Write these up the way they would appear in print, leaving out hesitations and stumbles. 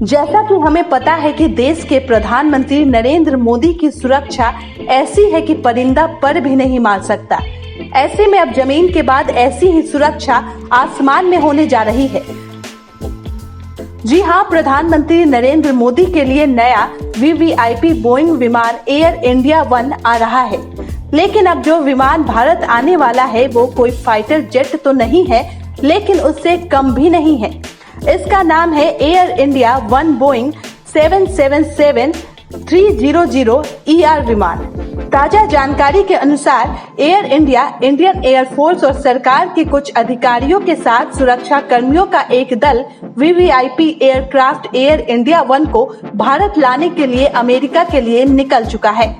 जैसा कि हमें पता है कि देश के प्रधानमंत्री नरेंद्र मोदी की सुरक्षा ऐसी है कि परिंदा पर भी नहीं मार सकता। ऐसे में अब जमीन के बाद ऐसी ही सुरक्षा आसमान में होने जा रही है। जी हां, प्रधानमंत्री नरेंद्र मोदी के लिए नया वीवीआईपी बोइंग विमान एयर इंडिया 1 आ रहा है। लेकिन अब जो विमान भारत आने वाला है वो कोई फाइटर जेट तो नहीं है, लेकिन उससे कम भी नहीं है। इसका नाम है एयर इंडिया 1 बोइंग 777-300 विमान। ताजा जानकारी के अनुसार एयर इंडिया इंडियन एयरफोर्स और सरकार के कुछ अधिकारियों के साथ सुरक्षा कर्मियों का एक दल वीवीआईपी एयरक्राफ्ट एयर इंडिया 1 को भारत लाने के लिए अमेरिका के लिए निकल चुका है।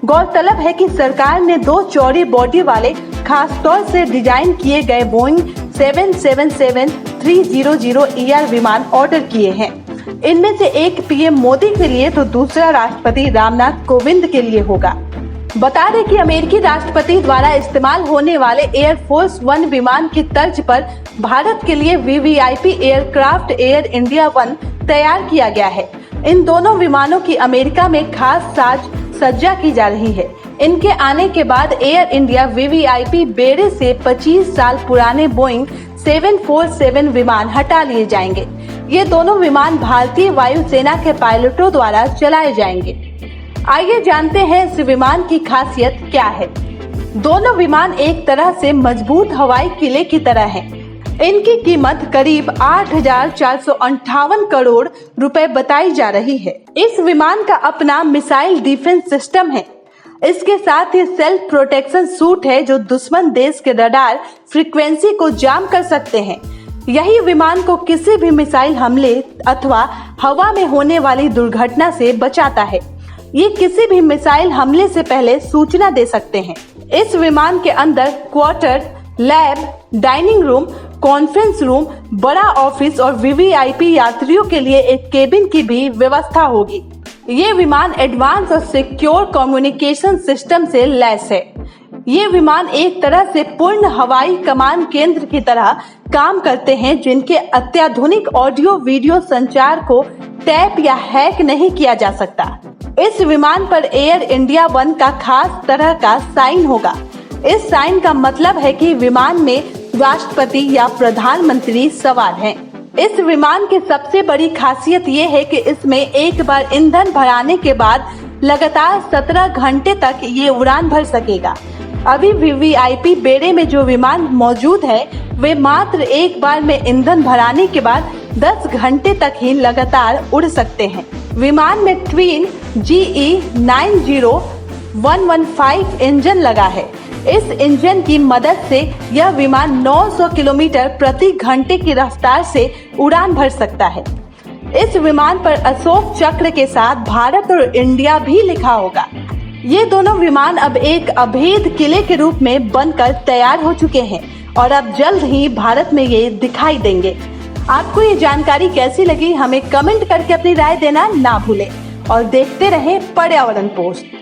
गौरतलब है कि सरकार ने 2 चौड़ी बॉडी वाले खास तौर से डिजाइन किए गए बोइंग 777-300 विमान ऑर्डर किए हैं। इनमें से एक पीएम मोदी के लिए तो दूसरा राष्ट्रपति रामनाथ कोविंद के लिए होगा। बता दें कि अमेरिकी राष्ट्रपति द्वारा इस्तेमाल होने वाले एयरफोर्स 1 विमान की तर्ज पर भारत के लिए वीवीआईपी एयरक्राफ्ट एयर इंडिया 1 तैयार किया गया है। इन दोनों विमानों की अमेरिका में खास साज सज्जा की जा रही है। इनके आने के बाद एयर इंडिया वीवीआईपी बेड़े से 25 साल पुराने बोइंग 747 विमान हटा लिए जाएंगे। ये दोनों विमान भारतीय वायुसेना के पायलटों द्वारा चलाए जाएंगे। आइए जानते हैं इस विमान की खासियत क्या है। दोनों विमान एक तरह से मजबूत हवाई किले की तरह हैं। इनकी कीमत करीब 8,458 करोड़ रुपए बताई जा रही है। इस विमान का अपना मिसाइल डिफेंस सिस्टम है। इसके साथ ही सेल्फ प्रोटेक्शन सूट है जो दुश्मन देश के रडार फ्रीक्वेंसी को जाम कर सकते हैं। यही विमान को किसी भी मिसाइल हमले अथवा हवा में होने वाली दुर्घटना से बचाता है। ये किसी भी मिसाइल हमले से पहले सूचना दे सकते हैं। इस विमान के अंदर quarter, lab, dining room, conference room, बड़ा ऑफिस और वीवीआईपी यात्रियों के लिए एक केबिन की भी व्यवस्था होगी। ये विमान एडवांस और सिक्योर कम्युनिकेशन सिस्टम से लैस है। ये विमान एक तरह से पूर्ण हवाई कमान केंद्र की तरह काम करते हैं, जिनके अत्याधुनिक ऑडियो वीडियो संचार को टैप या हैक नहीं किया जा सकता। इस विमान पर एयर इंडिया 1 का खास तरह का साइन होगा। इस साइन का मतलब है कि विमान में राष्ट्रपति या प्रधानमंत्री सवार हैं। इस विमान की सबसे बड़ी खासियत ये है कि इसमें एक बार ईंधन भराने के बाद लगातार 17 घंटे तक ये उड़ान भर सकेगा। अभी वीवीआईपी बेड़े में जो विमान मौजूद है वे मात्र एक बार में ईंधन भराने के बाद 10 घंटे तक ही लगातार उड़ सकते हैं। विमान में ट्विन GE90115 इंजन लगा है। इस इंजन की मदद से यह विमान 900 किलोमीटर प्रति घंटे की रफ्तार से उड़ान भर सकता है। इस विमान पर अशोक चक्र के साथ भारत और इंडिया भी लिखा होगा। ये दोनों विमान अब एक अभेद किले के रूप में बनकर तैयार हो चुके हैं और अब जल्द ही भारत में ये दिखाई देंगे। आपको ये जानकारी कैसी लगी, हमें कमेंट करके अपनी राय देना ना भूलें और देखते रहें पर्यावरण पोस्ट।